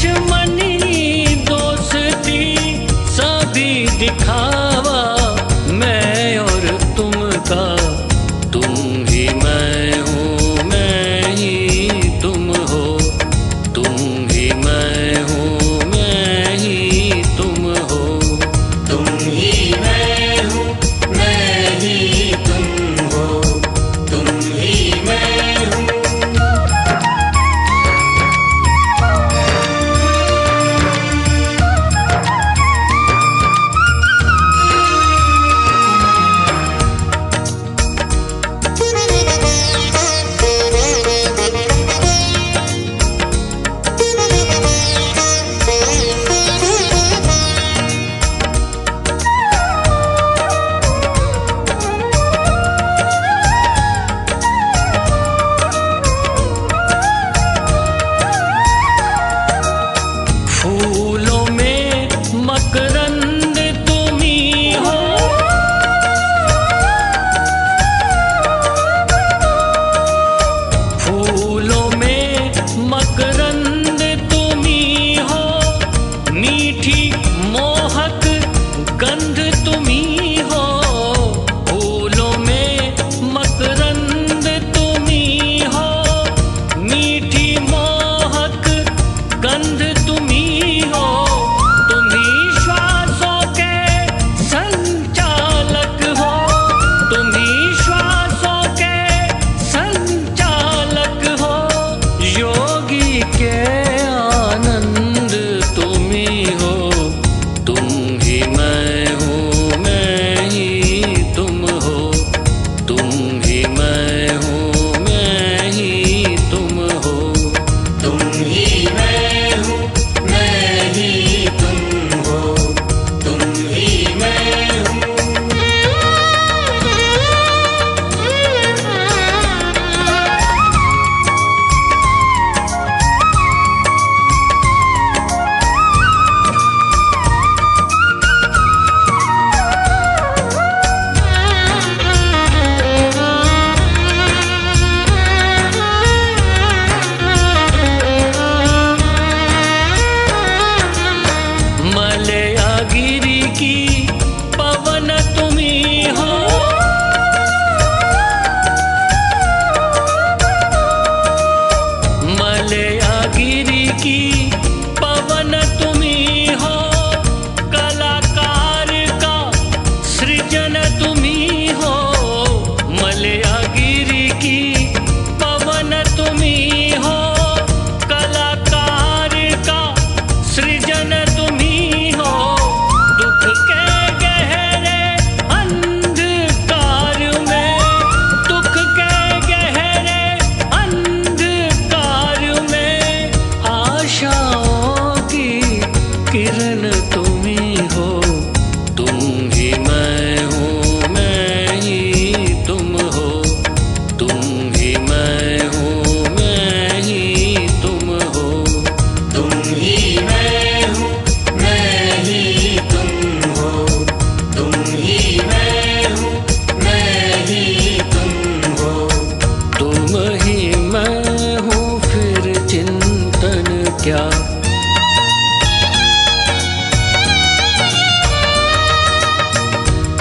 दुश्मनी दोस्ती सभी दिखावा, मैं और तुम का तुम ही मैं हूँ, मैं ही तुम हो, तुम ही मैं हूँ, मैं ही तुम हो, तुम ही मैं हूँ, मैं ही तुम हो, तुम ही मैं हूँ। फूलों में मकरंद तुम ही हो, फूलों में मकरंद तुम ही हो, मीठी मोहक गंध तुम ही हो, फूलों में मकरंद तुम ही हो, मीठी मोहक गंध तुम ही हो, तुम ही श्वासों के संचालक हो, तुम ही श्वासों के संचालक हो, योगी के आनंद तुम ही हो, तुम ही मैं हूँ, मैं ही तुम हो, तुम ही मैं हूँ, मैं ही तुम हो, तुम ही मैं हूँ, मैं ही तुम हो, तुम ही मैं हूँ। मलयागिरी की पवन तुम ही हो, मलयागिरी की पवन तुम ही हो, कलाकार का सृजन तुम ही हो, मलयागिरी की पवन तुम ही हो, कलाकार का सृजन तुम ही हो, दुख के गहरे अंधकार में, दुख के गहरे अंधकार में, आशाओं की किरण तुम ही हो, तुम ही मैं हूँ, मैं ही तुम हो, तुम ही मैं हूँ, मैं ही तुम हो, तुम ही मैं हूँ, मैं ही तुम हो, तुम ही मैं हूँ, मैं ही तुम हो। तुम ही मैं हूँ, फिर चिंतन क्या,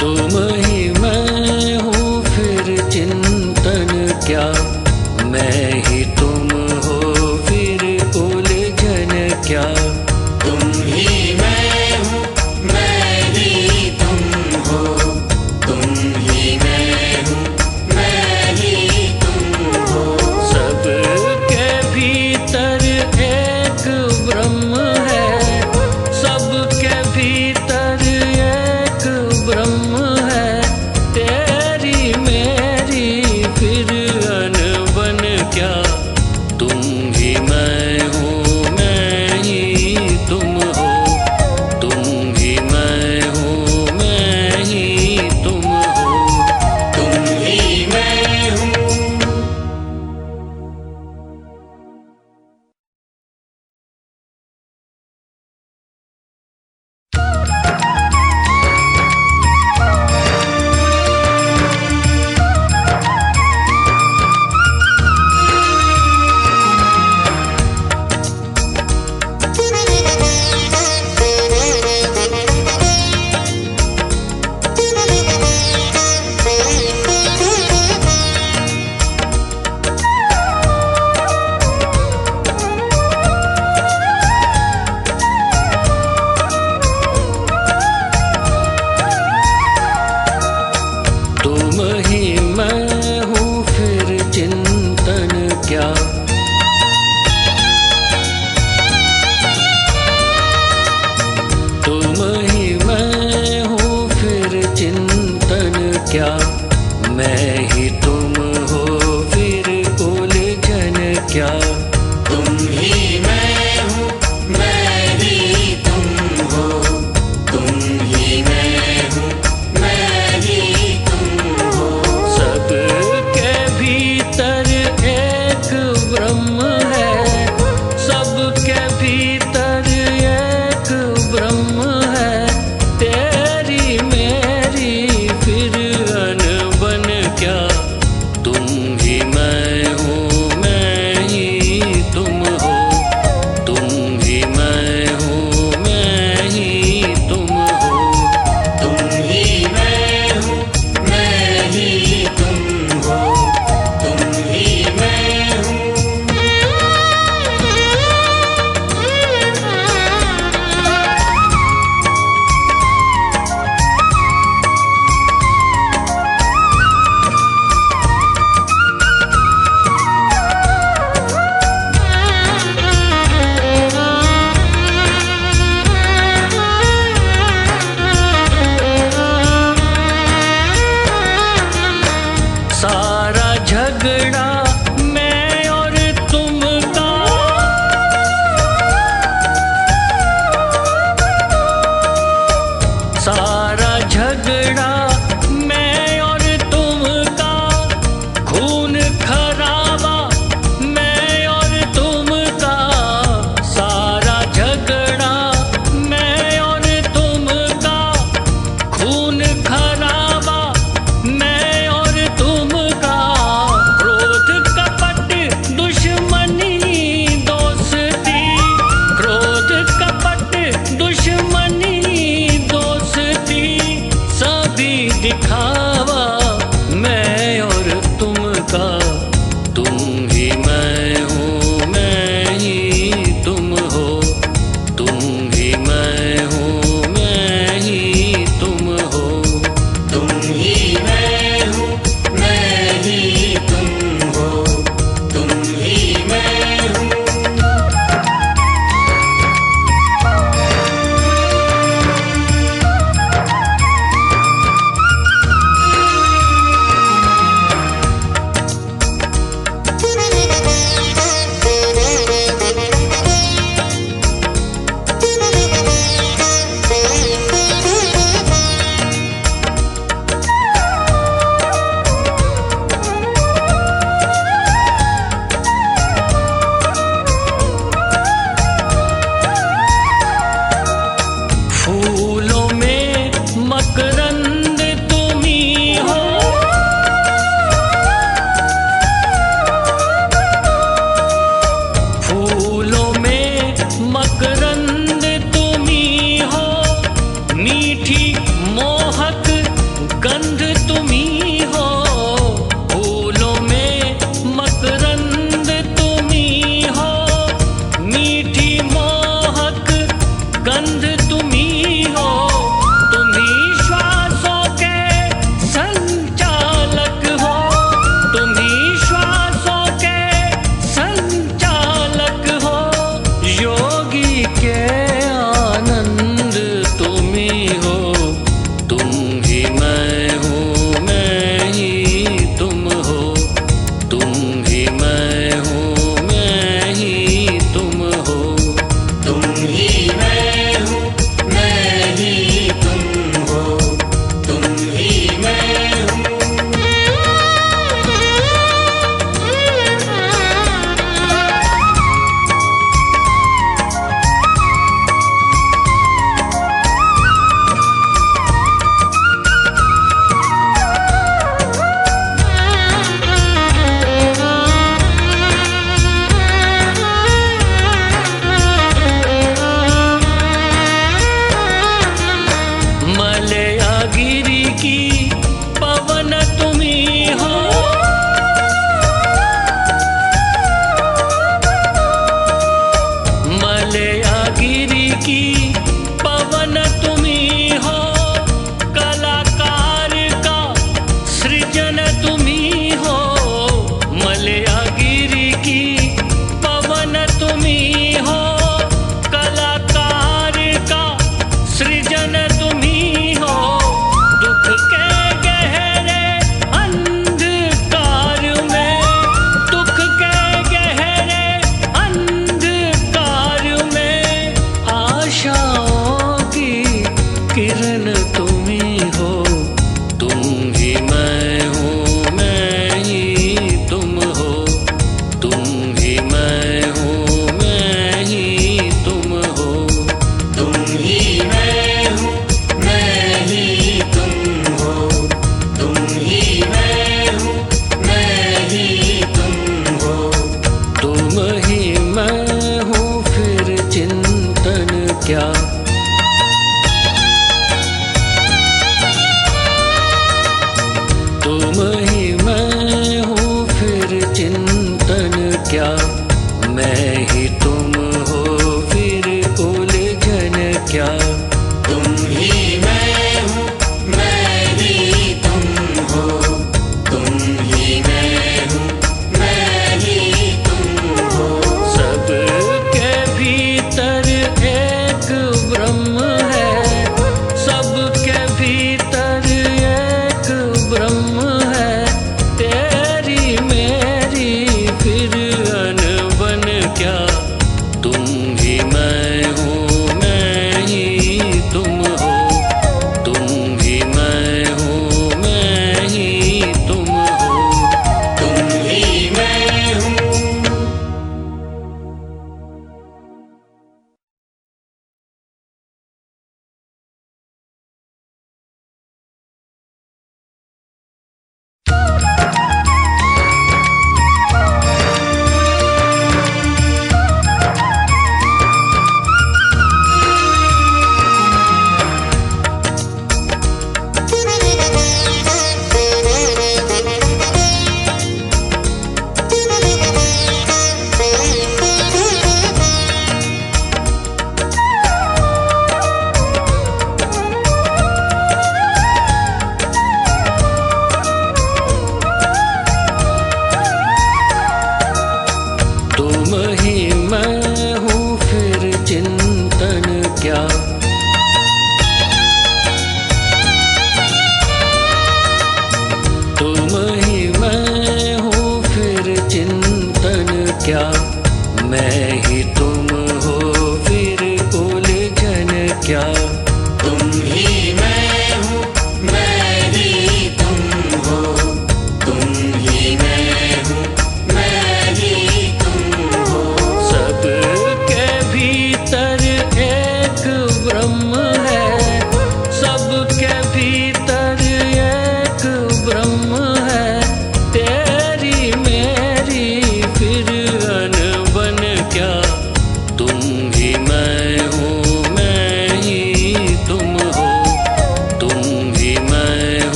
तुम ही मैं हूँ, फिर चिंतन क्या, मैं ही तुम हो, फिर उलझन क्या, तुम ही मैं हूँ, मैं ही तुम हो, तुम ही मैं हूँ, मैं ही तुम हो। सबके भीतर एक ही मैं हूँ, मैं ही तुम हो, तुम ही मैं हूँ। मलयागिरी की पवन तुम्ही हो, मलयागिरी की पवन तुम्ही हो, कलाकार का सृजन तुम्ही हो, मलयागिरी की पवन तुम्ही हो, कलाकार का सृजन तुम्ही हो, दुख के गहरे अंधकार में, दुख के गहरे अंधकार में, आशाओं की किरण तुम्ही हो, तुम ही मैं हूँ, मैं ही तुम हो, तुम ही मैं हूँ, मैं ही तुम हो, तुम ही मैं हूँ, मैं ही तुम हो, तुम ही मैं हूँ, मैं ही तुम हो। तुम ही मैं हूँ, फिर चिंतन क्या, तुम ही मैं हूँ, फिर चिंतन क्या, मैं ही तुम हो, फिर उलझन क्या, तुम ही मैं हूँ, मैं ही तुम हो, तुम ही मैं हूँ, मैं ही तुम हो। सबके भीतर एक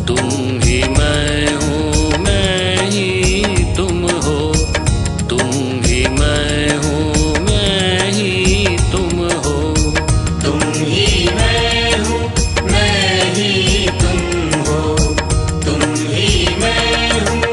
तुम ही मैं हूँ, मैं ही तुम हो, तुम ही मैं हूँ, मैं ही तुम हो, तुम ही मैं हूँ, मैं ही तुम हो, तुम ही मैं हूँ।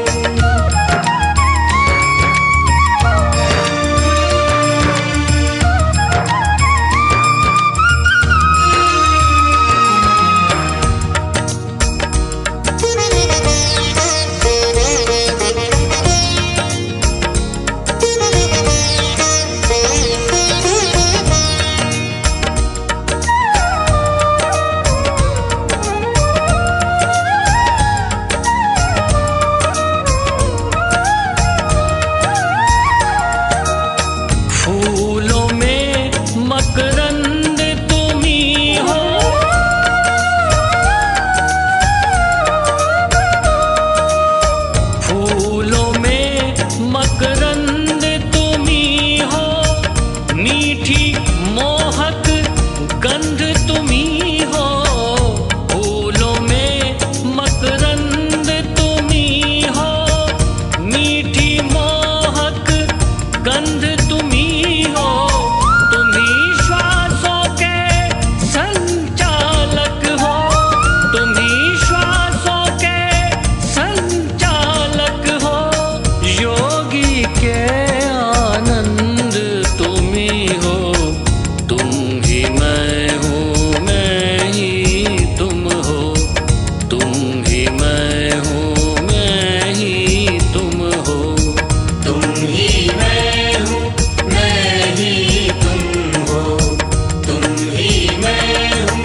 फूलों में मकरंद तुम ही हो, फूलों में मकरंद तुम ही हो, मीठी मोहक गंध तुम ही हो, फूलों में मकरंद तुम ही हो, मीठी मोहक गंध तुम ही हो, तुम ही श्वासों के संचालक हो, तुम ही श्वासों के संचालक हो, योगी के आनंद तुम ही हो, तुम ही मैं हूँ, मैं ही तुम हो, तुम ही मैं हूँ, मैं ही तुम हो, तुम ही मैं हूँ, मैं ही तुम हो, तुम ही मैं हूँ।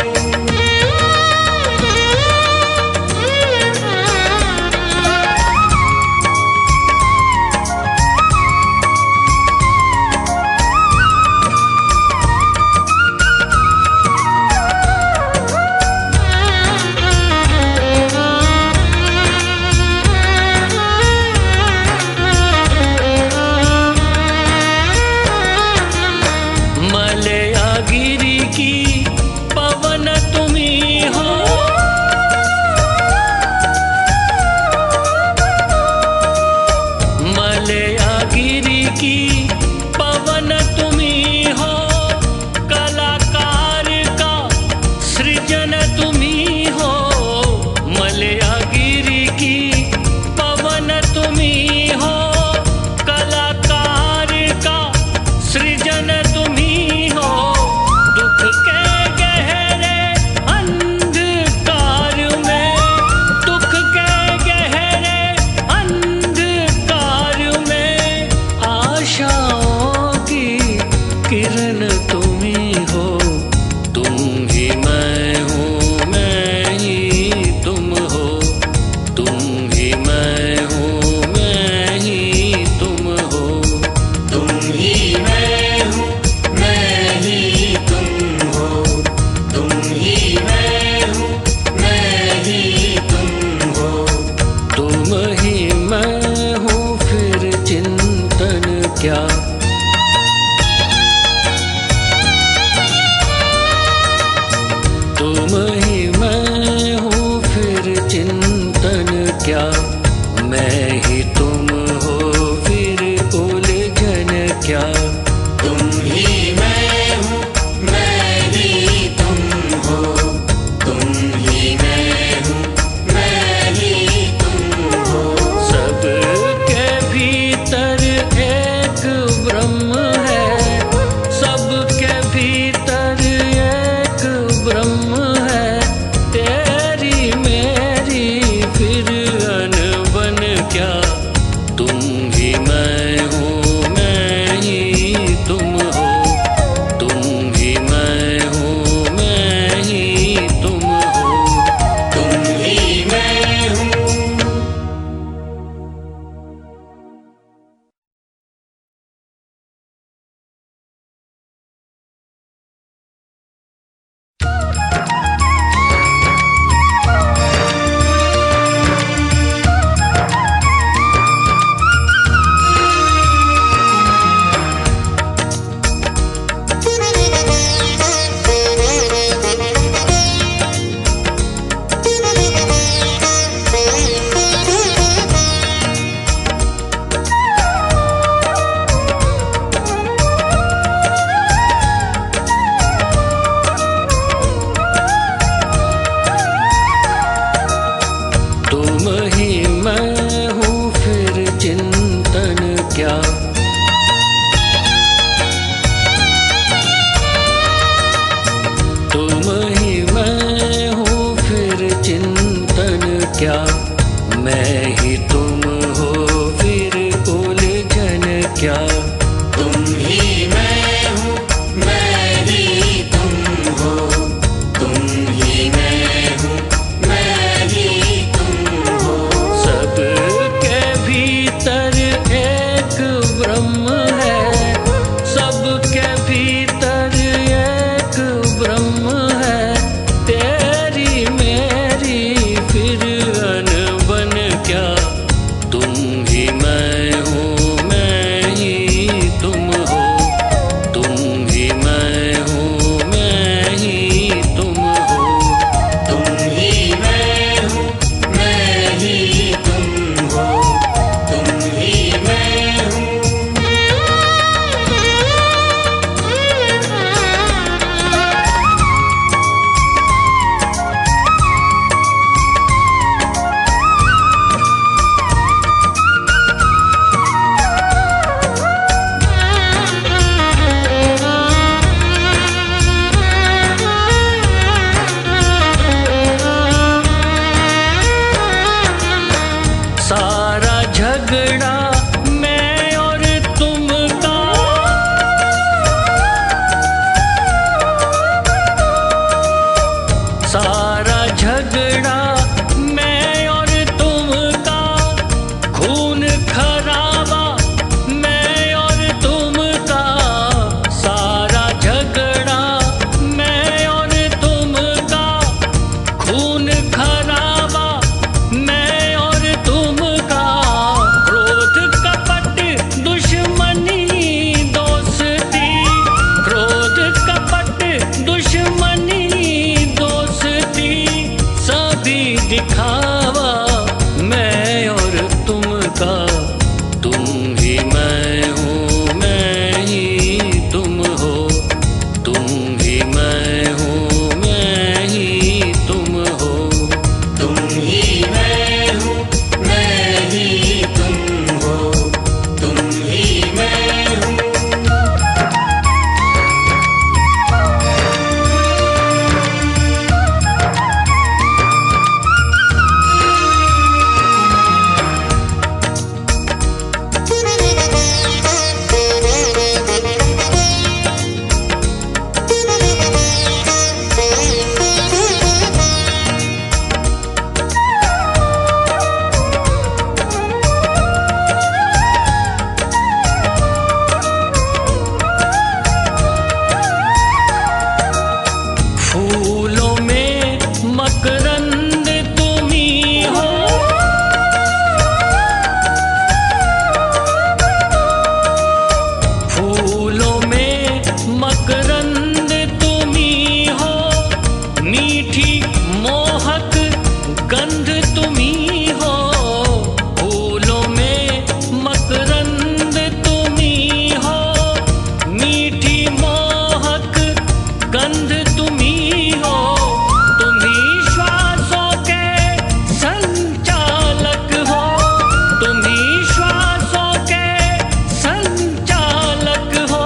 मलयागिरी की पवन तुम ही हो, मलयागिरी की पवन तुम ही हो, कलाकार का सृजन तुम ही हो, मलयागिरी की पवन तुम ही हो, कलाकार का सृजन तुम ही हो, दुख के गहरे अंधकार में, दुख के गहरे अंधकार में, आशाओं की किरण तुम ही हो, तुम ही मैं हूँ, मैं ही तुम हो, तुम ही मैं हूँ, मैं ही तुम हो, तुम ही मैं हूँ, मैं ही तुम हो, तुम ही मैं हूँ, मैं ही तुम हो। तुम ही मैं हूँ, फिर चिंतन क्या, तुम ही मैं हूँ, फिर चिंतन क्या, मैं ही तुम हो, फिर उलझन क्या, तुम ही मैं हूँ, मैं ही तुम हो, तुम ही मैं हूँ, मैं ही तुम हो। सबके भीतर एक ब्रह्म है, सबके भीतर एक ब्रह्म है, तेरी मेरी फिर अनबन क्या, क्या, मैं ही तुम हो फिर उलझन क्या। तुम ही मैं हूँ, मैं ही तुम हो, तुम ही मैं हूँ, मैं ही तुम हो। सबके भीतर एक ब्रह्म है, सबके भीतर एक ब्रह्म है। तेरी मेरी फिर अनबन क्या, तुम ही मैं हूँ, मैं ही तुम हो, तुम ही मैं हूँ, मैं ही तुम हो। तुम ही मैं हूँ, मैं ही तुम हो, तुम ही मैं हूँ। सारा झगड़ा मैं और तुम का, सारा झगड़ा मैं और तुम का, खून खराबा मैं और तुम का। सारा झगड़ा मैं और तुम का, खून खराबा मैं और तुम का। क्रोध कपट दुश्मनी दोस्ती, क्रोध कपट दुश्मनी दोस्ती, सभी दिखावा मैं और तुम का। तुम ही मैं हूँ, मैं ही तुम हो, तुम ही मैं हूँ, मैं ही तुम हो। तुम ही मैं हूँ, मैं ही तुम हो, तुम ही मैं हूँ। फूलों में मकरंद तुम ही हो, फूलों में मकरंद तुम ही हो। मीठी मोहक गंध तुम ही हो, फूलों में मकरंद तुम ही हो। मीठी मोहक गंध तुम ही हो। तुम ही श्वासों के संचालक हो, तुम ही श्वासों के संचालक हो।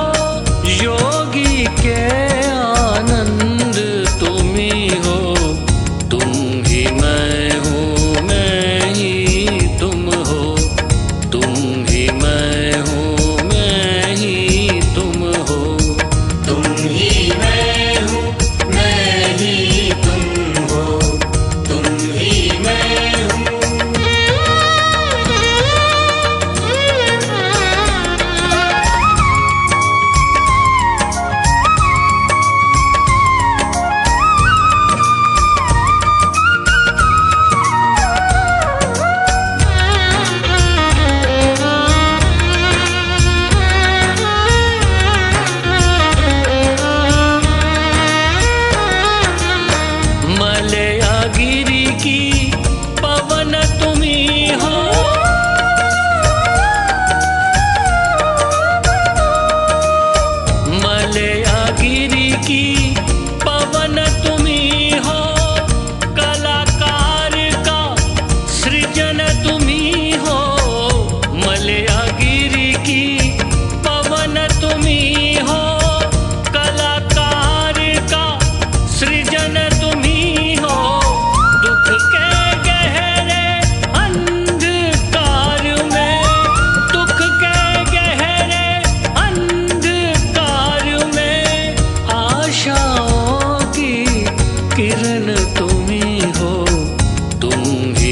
योगी के आनंद तुम ही हो, तुम ही मैं हूँ, मैं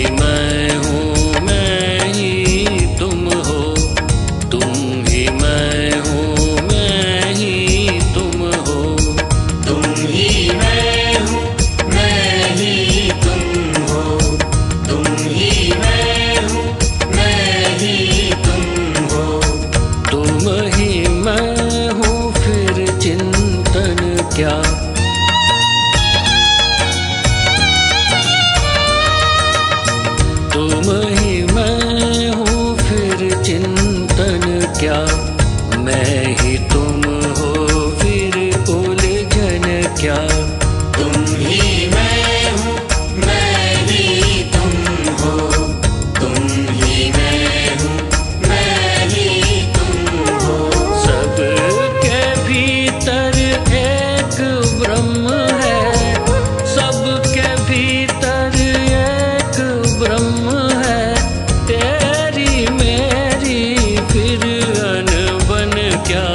ही मैं हूँ, मैं ही तुम हो, तुम ही मैं हूँ, मैं ही तुम हो, तुम ही मैं हूँ, मैं ही तुम हो, तुम ही मैं हूँ, मैं ही तुम हो, तुम ही मैं हूँ, फिर चिंतन क्या, तुम ही मैं हूँ, फिर चिंतन क्या, मैं ही तुम हो, फिर उलझन क्या, तुम ही मैं हूँ, मैं ही तुम हो, तुम ही मैं हूँ, मैं ही तुम हो, सबके भीतर एक ब्रह्म है, सबके भीतर एक ब्रह्म है, तेरी मेरी फिर अनबन क्या,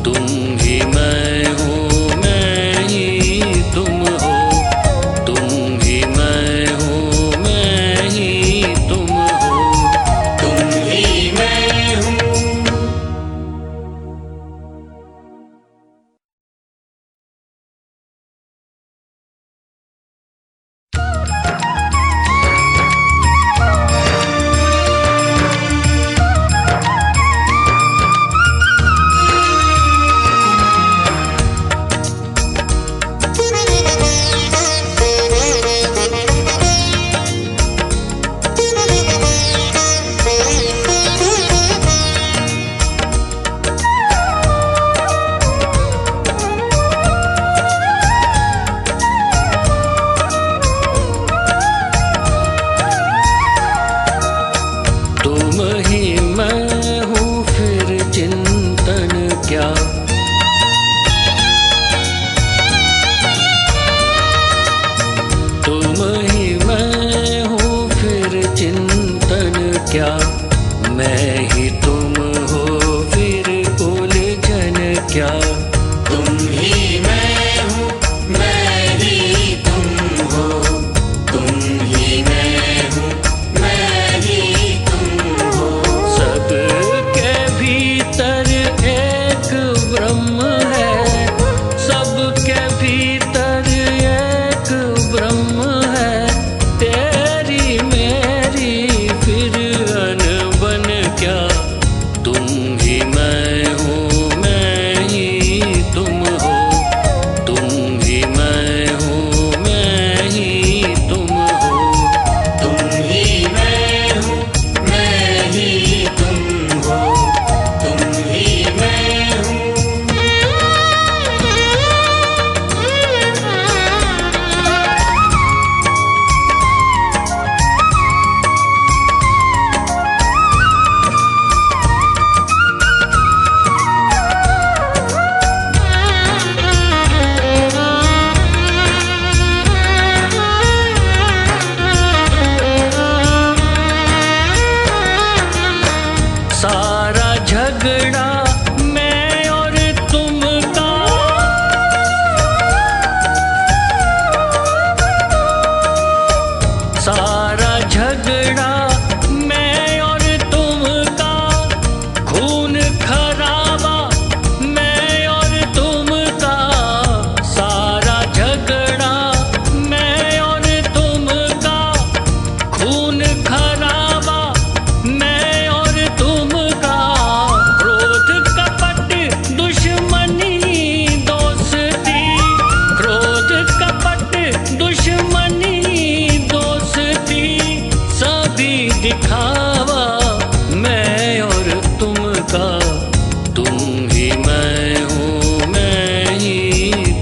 तुम ही मैं हूँ, मैं ही तुम हो, तुम ही मैं हूँ, मैं ही तुम हो, तुम ही मैं हूँ। तुम ही मैं हूँ, फिर चिंतन क्या, तुम ही मैं हूँ, फिर चिंतन क्या, मैं ही तुम हो, फिर उलझन क्या, तुम ही मैं हूँ, मैं ही तुम हो, तुम ही मैं हूँ, मैं ही तुम हो, सबके भीतर एक ब्रह्म है, सबके भीतर एक ब्रह्म है, तेरी मेरी फिर अनबन क्या, तुम ही मैं हूँ, मैं ही तुम हो, तुम ही मैं हूँ, मैं ही तुम हो, तुम ही मैं हूँ, मैं ही तुम हो, तुम ही मैं हूँ। सारा झगड़ा मैं और तुम का, सारा झगड़ा मैं और तुम का, खून खराबा मैं और तुम का, सारा झगड़ा मैं और तुम का, खून खराबा मैं और तुम का, क्रोध कपट दुश्मनी दोस्ती, क्रोध कपट दुश्मनी दोस्ती, सभी दिखावा मैं और तुम का, तुम ही मैं हूँ, मैं ही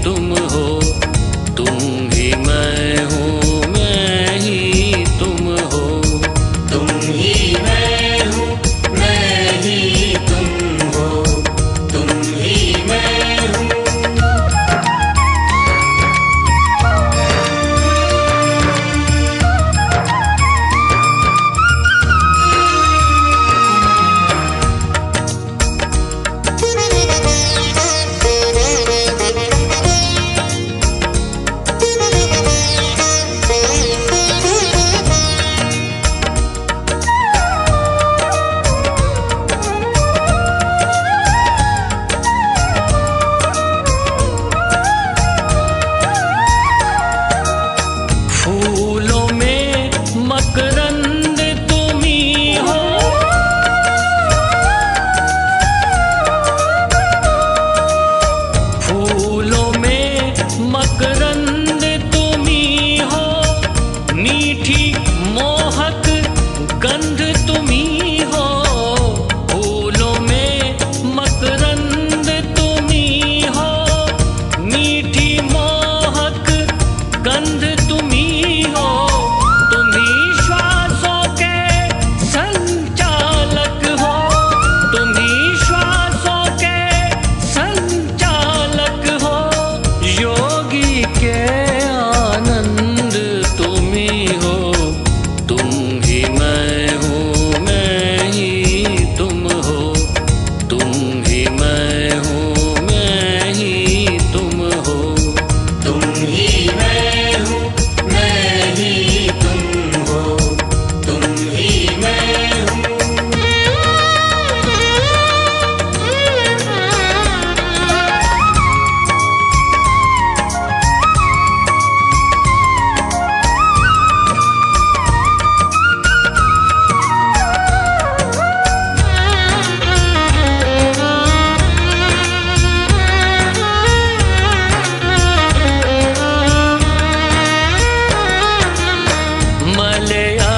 तुम हो, तुम ही मैं हूँ, मैं ही तुम हो, तुम ही मैं हूँ, मैं ही तुम हो, तुम ही मैं हूँ।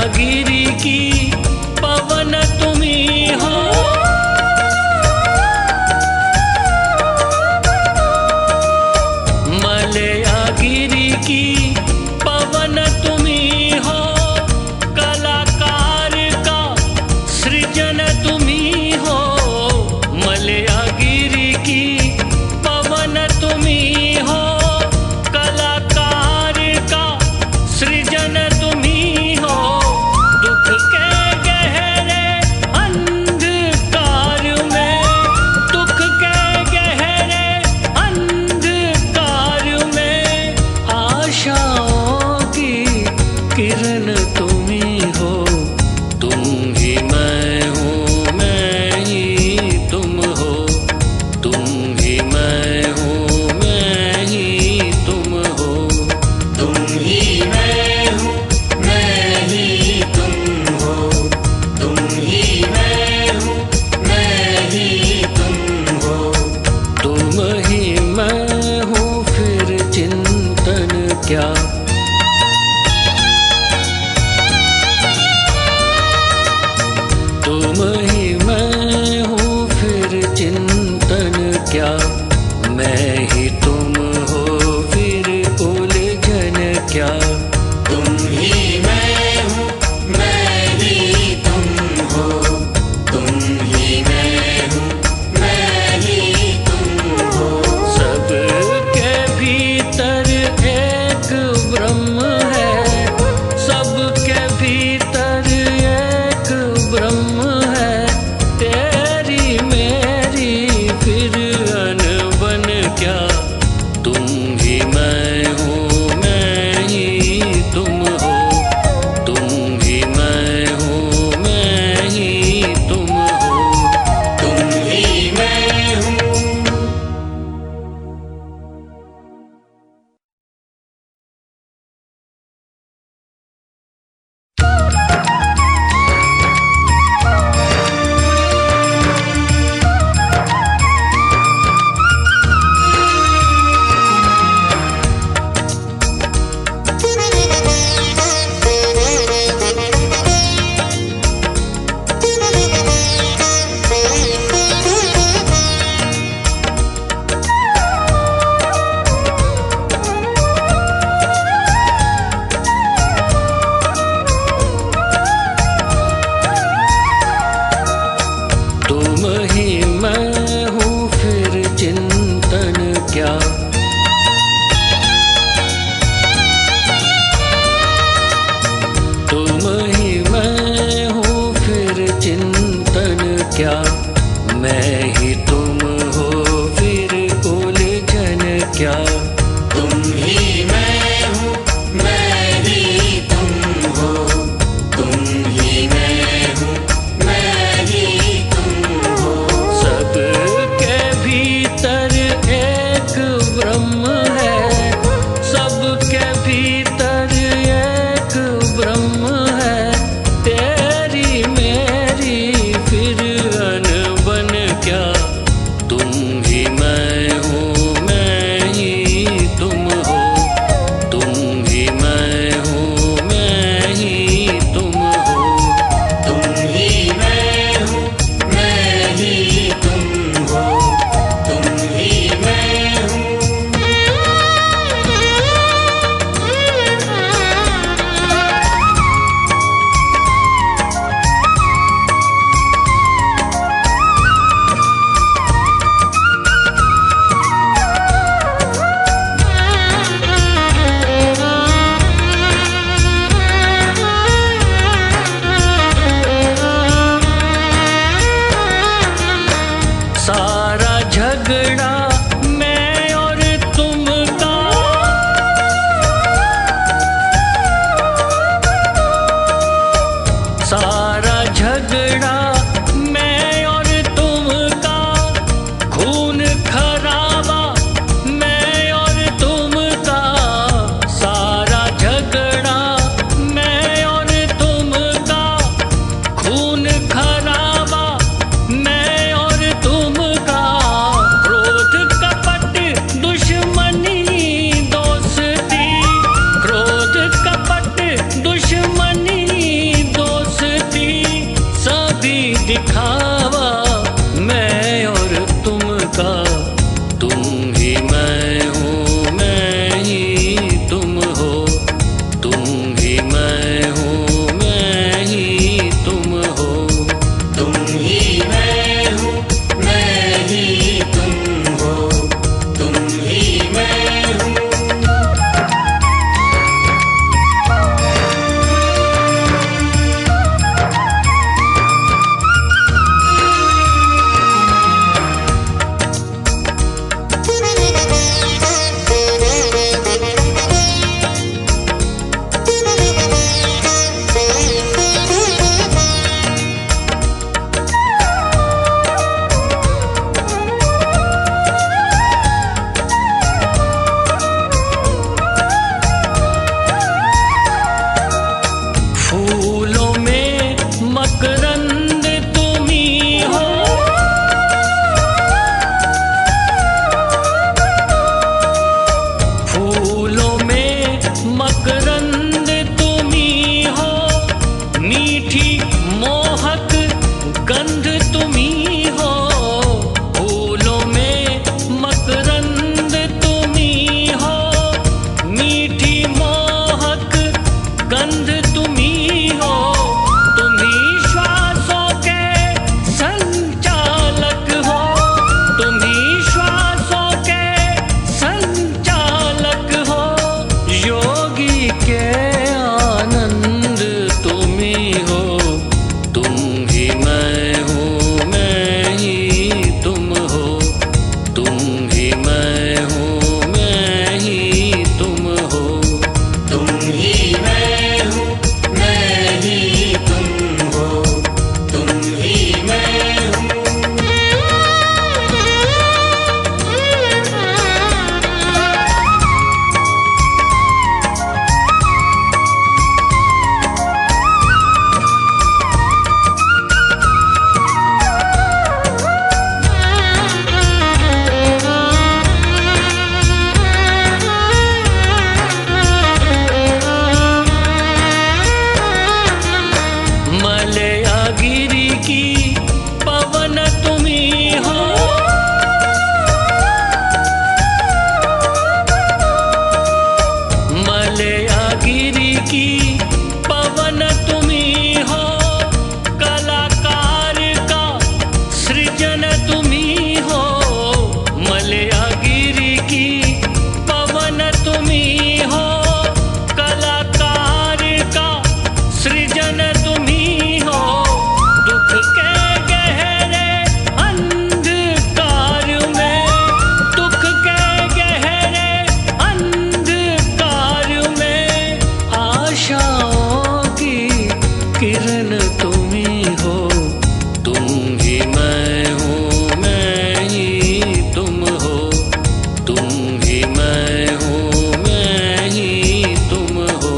गिरी की पवन तुम्ही हो। मलया गिरी की पवन तुम्ही हो। कलाकार का सृजन तुम्ही हो। मलया गिरी की पवन तुम्ही हो। कलाकार का सृजन तुम्ही हो। दुख के गहरे अंधकार में, दुख के गहरे अंधकार में आशाओं की किरण तुम्ही हो। तुम ही मैं हूँ, मैं ही तुम हो। तुम ही मैं हूँ, मैं ही तुम हो। तुम ही मैं हूँ, मैं ही तुम हो। तुम ही मैं हूँ, मैं ही तुम हो। तुम ही मैं हूँ फिर चिंतन क्या। तुम ही मैं हूँ फिर चिंतन क्या। मैं ही तुम हो फिर उलझन क्या। तुम ही मैं हूँ, मैं ही तुम हो। तुम ही मैं हूँ, मैं ही तुम हो। सबके भीतर एक ब्रह्म है। सबके भीतर एक ब्रह्म है। तेरी मेरी फिर अनबन क्या। तुम ही मैं हूँ, मैं ही तुम हो। तुम ही मैं हूँ, मैं ही तुम हो। तुम ही मैं हूँ। तुम ही मैं हूँ फिर चिंतन क्या। तुम ही मैं हूँ फिर चिंतन क्या। मैं ही तुम हो फिर उलझन क्या। तुम ही मैं हूँ, मैं ही तुम हो। तुम ही मैं हूँ, मैं ही तुम हो। सबके भीतर एक ब्रह्म है। सबके भीतर एक ब्रह्म है। तेरी मेरी फिर अनबन मीठी मोहक गंध तुम्ही हो, फूलों में मकरंद तुम्ही हो। मीठी मोहक गंध तुम्ही हो, तुम्ही श्वासों के संचालक हो, तुम्ही श्वासों के संचालक हो। योगी के आनंद तुम्ही हो, तुम ही मैं हूँ, मैं ही तुम हो, तुम ही मैं हूँ, मैं ही तुम हो। तुम ही मैं हूँ, मैं ही तुम हो, तुम ही मैं हूँ। मलयागिरी की पवन तुम्ही हो, मलयागिरी की पवन तुम्ही हो। कलाकार का सृजन तुम्ही हो, मलयागिरी की पवन तुम्ही हो। कलाकार का सृजन तुम्ही हो, दुख के गहरे अंधकार में, दुख के गहरे अंधकार में आशाओं की किरण तुम्ही हो। तुम ही मैं हूँ, मैं ही तुम हो, तुम ही मैं हूँ, मैं ही तुम हो।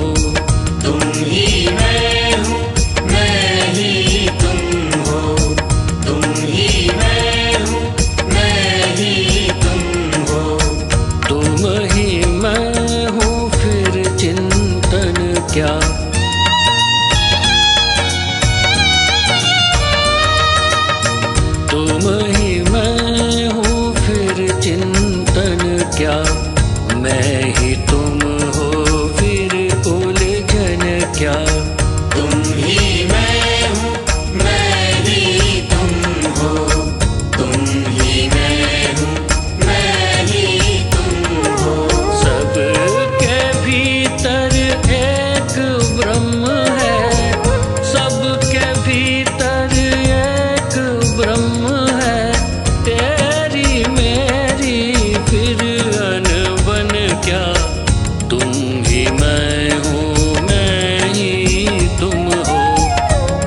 तुम ही मैं हूँ, मैं ही तुम हो, तुम ही मैं हूँ, मैं ही तुम हो। तुम ही मैं हूँ, फिर चिंतन क्या। तुम ही मैं हूँ, फिर चिंतन क्या। मैं ही तुम हो, फिर उलझन क्या। तुम ही मैं हूँ, मैं ही तुम हो, तुम ही मैं हूँ, मैं ही तुम हो। सबके भीतर एक ब्रह्म है, सबके भीतर एक ब्रह्म है। तेरी मेरी फिर अनबन क्या। तुम ही मैं हूँ, मैं ही तुम हो,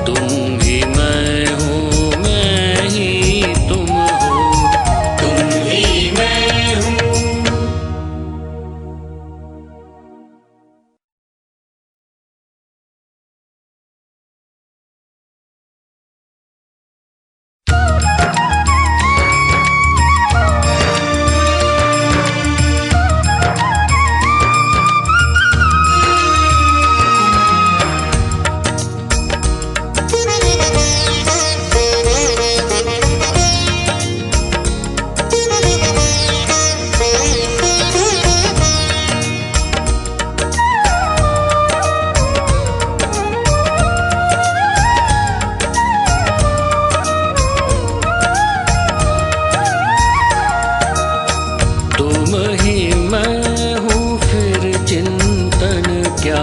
तुम ही मैं हूँ, मैं ही तुम हो। तुम ही मैं हूँ। तुम ही मैं हूँ, फिर चिंतन क्या।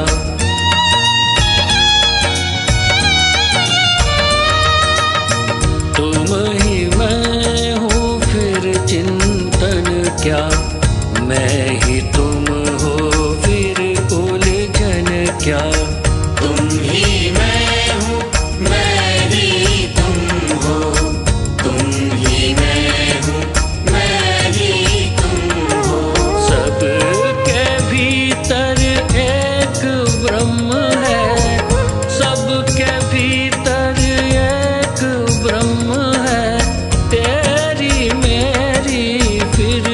तुम ही मैं हूँ, फिर चिंतन क्या। मैं ही तुम हो, फिर उलझन क्या। तुम ही मैं हूँ, मैं ही तुम हो, तुम ही मैं हूँ, मैं ही तुम हो। सबके भीतर एक ब्रह्म है, सबके भीतर एक ब्रह्म है। तेरी मेरी फिर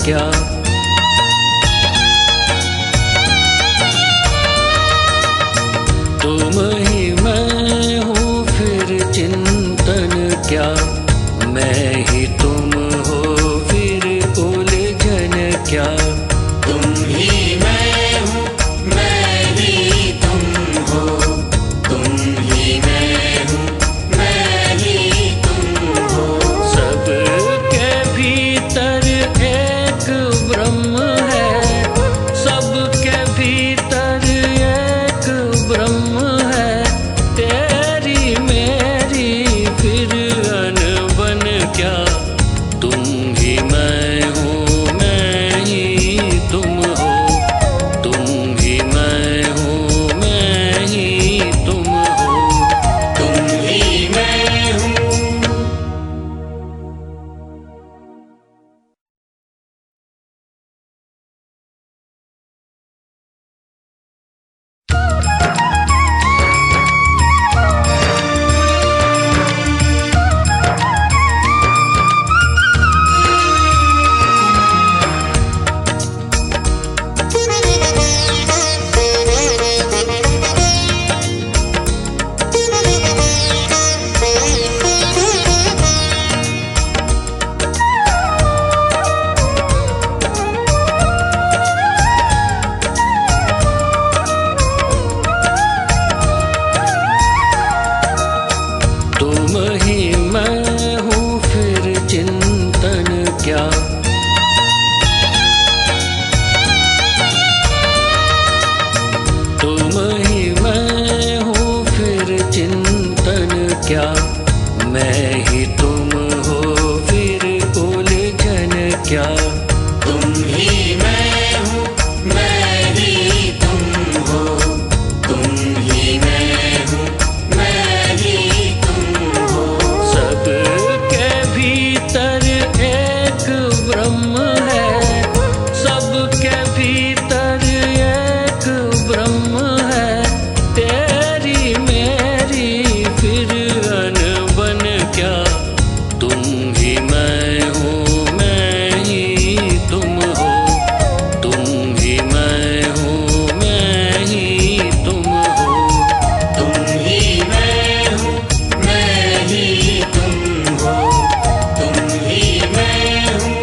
क्या। तुम ही मैं हूँ फिर चिंतन क्या, मैं ही तुम हो फिर उलझन क्या। तुम ही मैं हूँ मैं ही तुम हो, तुम ही मैं हूँ मैं ही तुम हो। सबके भीतर एक ब्रह्म है, सबके भीतर एक ब्रह्म है। तेरी मेरी फिर अनबन क्या। तुम ही मैं हूँ मैं ही तुम हो, तुम ही मैं हूँ मैं ही तुम हो। तुम ही मैं हूँ। तुम ही मैं हूँ फिर चिंतन क्या। तुम ही मैं हूँ फिर चिंतन क्या, मैं ही तुम हो फिर उलझन क्या। तुम ही मैं हूँ मैं ही तुम हो, तुम ही मैं हूँ मैं ही तुम हो। सबके भीतर एक ब्रह्म है, सबके भीतर एक ब्रह्म है। तेरी मेरी फिर अनबन क्या। तुम ही मैं हूँ मैं ही तुम हो, तुम ही मैं हूँ मैं ही तुम हो। तुम ही मैं हूँ मैं ही तुम हो, तुम ही मैं हूँ।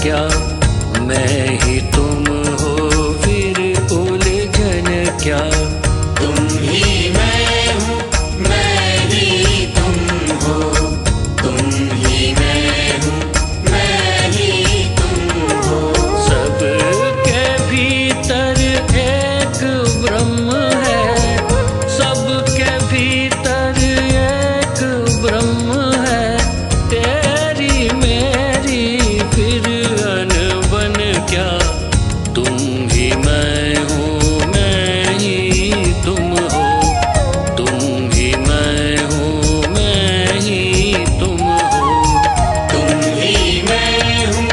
क्या मैं ही तुम हो फिर उलझन क्या। तुम ही मैं हूँ मैं ही तुम हो, तुम ही मैं हूँ मैं ही तुम हो। सबके भीतर एक ब्रह्म है, सबके भीतर एक ब्रह्म है। तेरी मेरी फिर अनबन क्या। तुम ही मैं हूँ मैं ही तुम हो, तुम ही मैं हूँ मैं ही तुम हो। तुम ही मैं हूँ।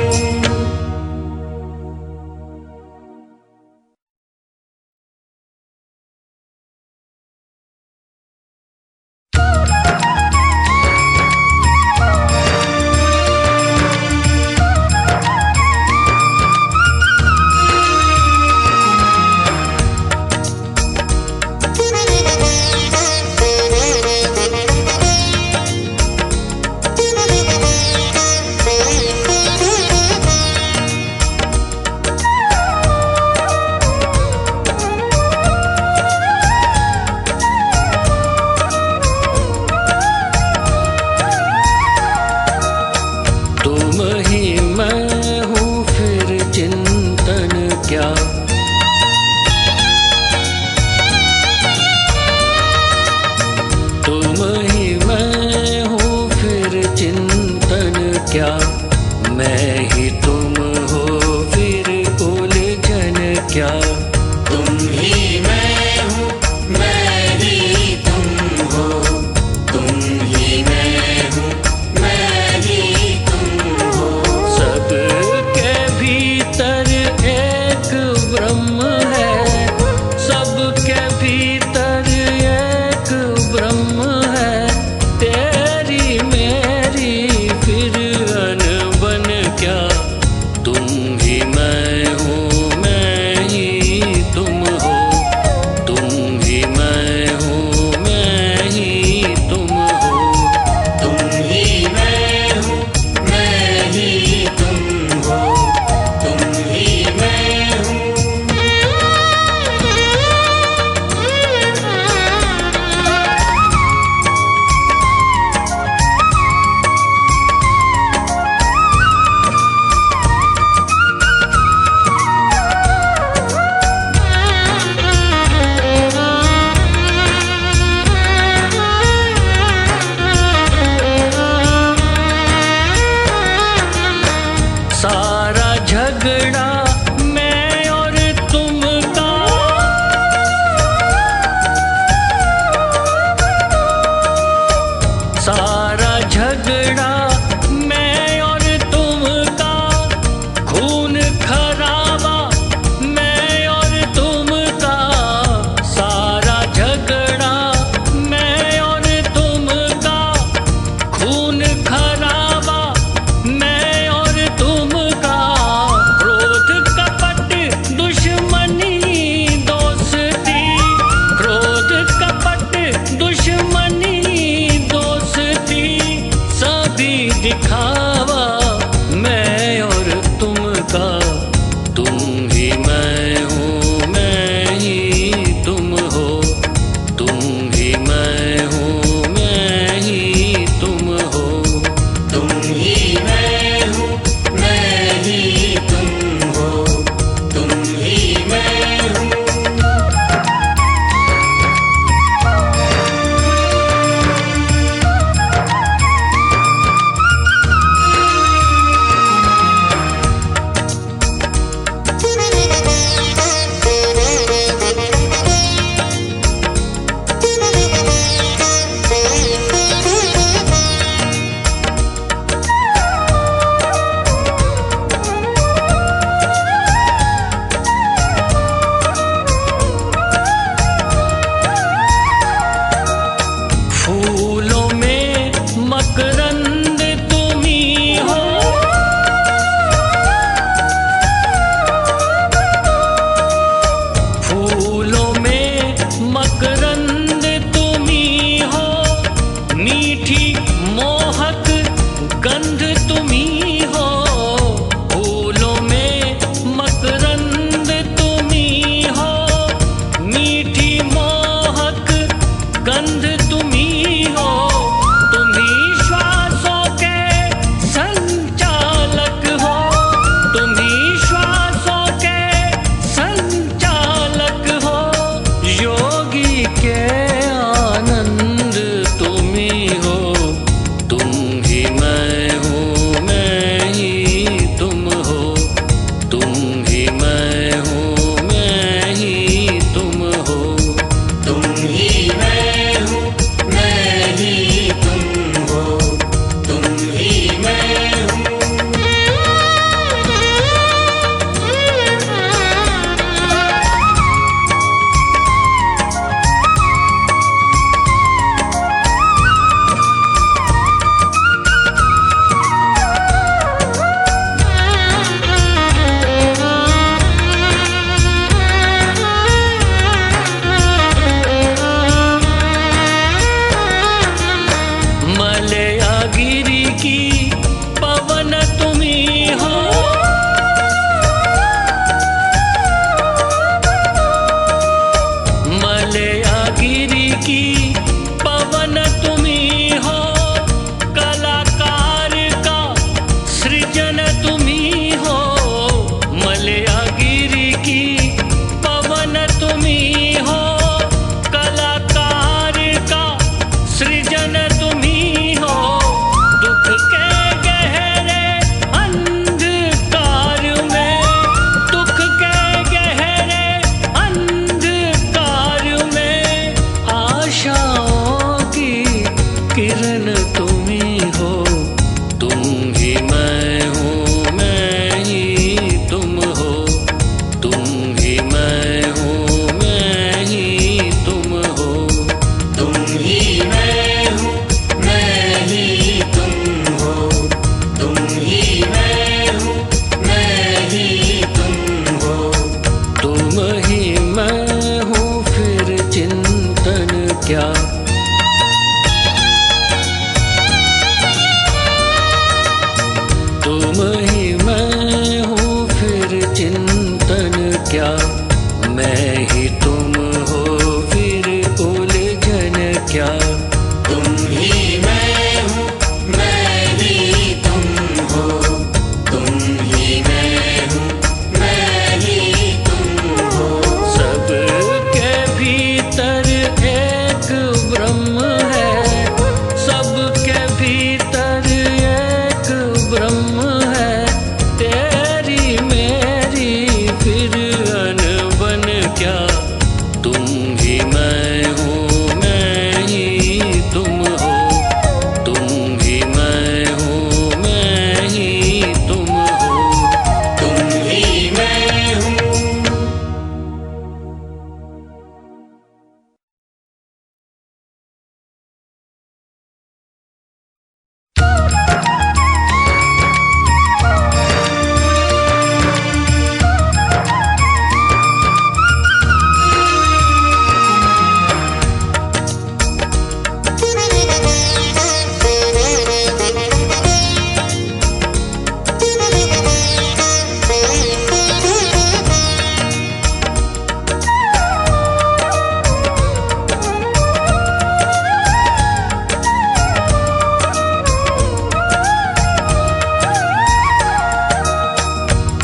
तुम ही मैं हूँ फिर चिंतन क्या। तुम ही मैं हूँ फिर चिंतन क्या। मैं ही तुम हो फिर उलझन क्या। तुम ही मैं हूँ मैं ही तुम हो, तुम ही मैं हूँ मैं ही तुम हो। सबके भीतर एक ब्रह्म है, सबके भीतर एक ब्रह्म है। तेरी मेरी फिर अनबन क्या। तुम ही मैं हूँ मैं ही तुम हो, तुम ही मैं हूँ मैं ही तुम हो। तुम ही मैं हूँ मैं ही तुम हो, तुम ही मैं हूँ। सारा झगड़ा मैं और तुम का, सारा झगड़ा मैं और तुम का। खून खराबा मैं और तुम का, सारा झगड़ा मैं और तुम का। खून खराबा मैं और तुम का। क्रोध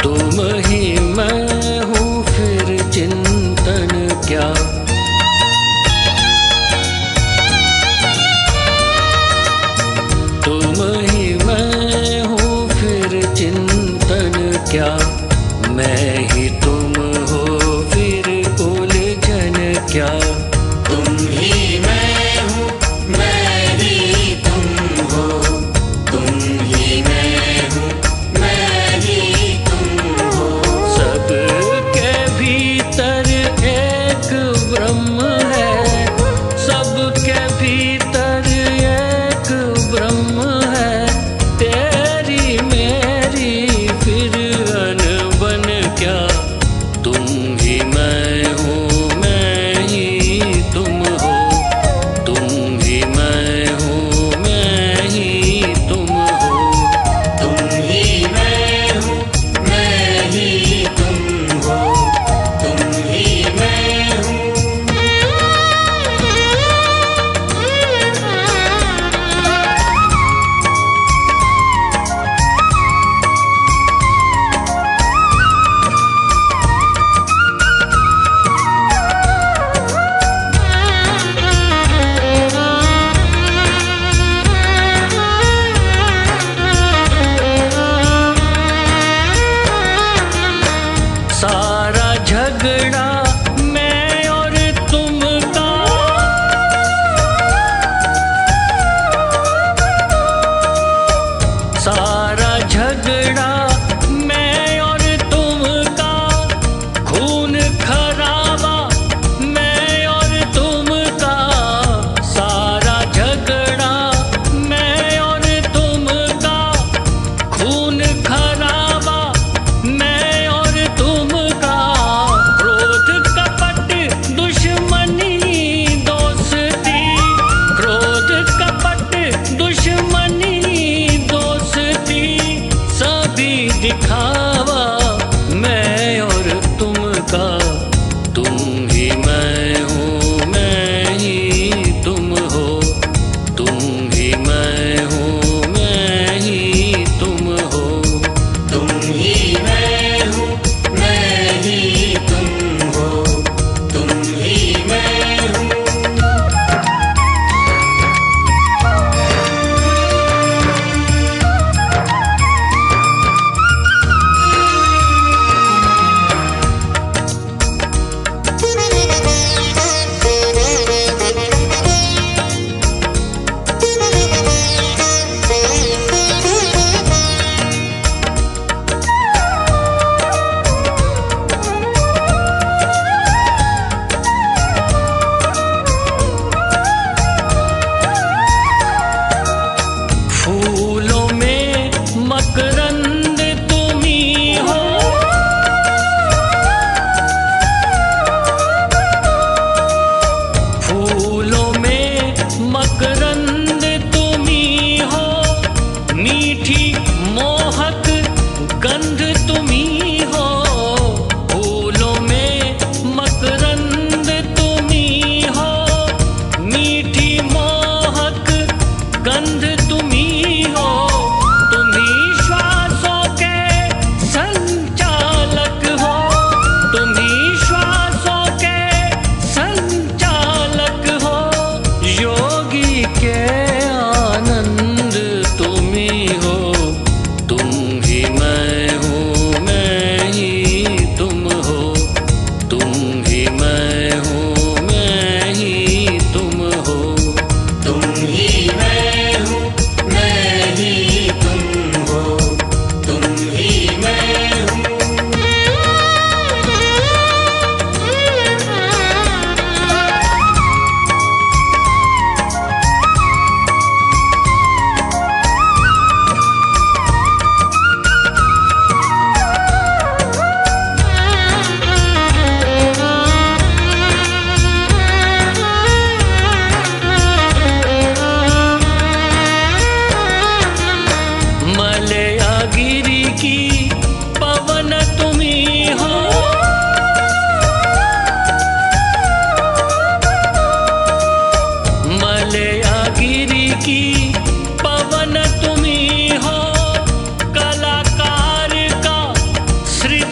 तुम ही मैं हूँ फिर चिंतन क्या। तुम ही मैं हूँ फिर चिंतन क्या। मैं ही तुम हो फिर उलझन क्या। तुम ही मैं हूँ मैं ही तुम हो, तुम ही मैं हूँ मैं ही तुम हो। सबके भीतर एक ब्रह्म है, सबके भीतर एक ब्रह्म है। तेरी मेरी फिर अनबन क्या। तुम ही मैं हूँ मैं ही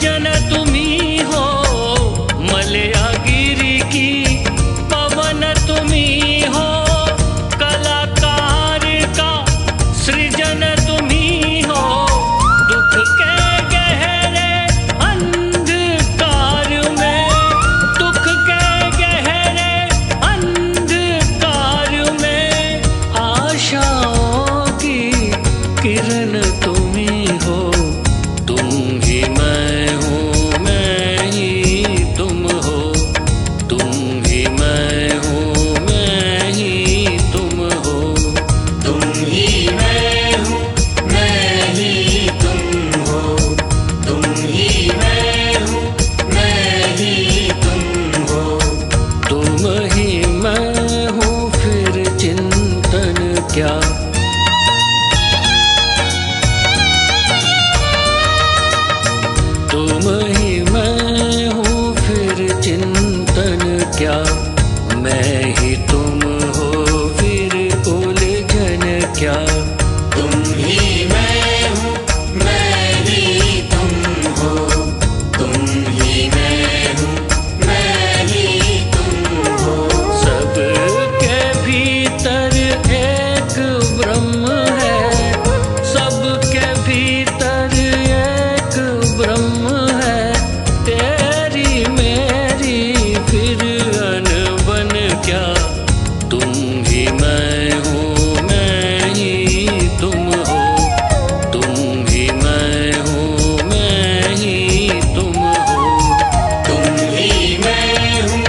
सृजन तुम्ही हो, मलया गिरी की पवन तुम्ही हो, कलाकार का सृजन तुम्ही हो। दुख के गहरे अंधकार में, दुख के गहरे अंधकार में, आशाओं की किरण तुम्ही हो। तुम ही मैं हूँ, मैं ही तुम हो। तुम ही मैं हूँ, मैं ही तुम हो। तुम ही मैं हूँ, मैं ही तुम हो। तुम ही मैं हूँ, मैं ही तुम हो। तुम ही मैं हूँ, फिर चिंतन क्या। तुम ही मैं हूँ, फिर चिंतन क्या। मैं ही तुम हो, फिर उलझन क्या। तुम ही मैं हूँ, मैं ही तुम हो। तुम ही मैं हूँ, मैं ही तुम हो। सबके भीतर एक ब्रह्म है, सबके भीतर एक ब्रह्म है। तेरी मेरी फिर अनबन क्या। तुम ही मैं हूँ, मैं ही तुम हो। तुम ही मैं हूँ, मैं ही तुम हो। तुम ही मैं हूँ।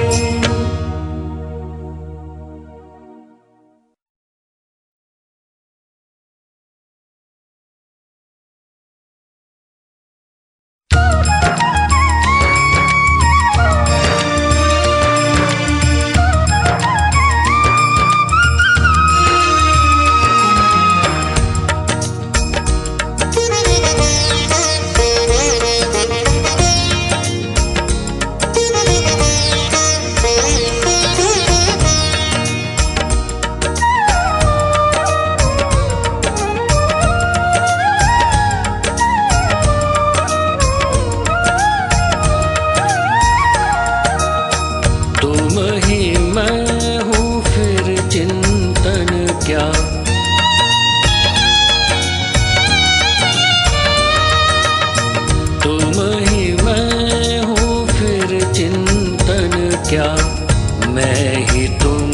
तुम ही मैं हूँ, फिर चिंतन क्या। तुम ही मैं हूँ, फिर चिंतन क्या। मैं ही तुम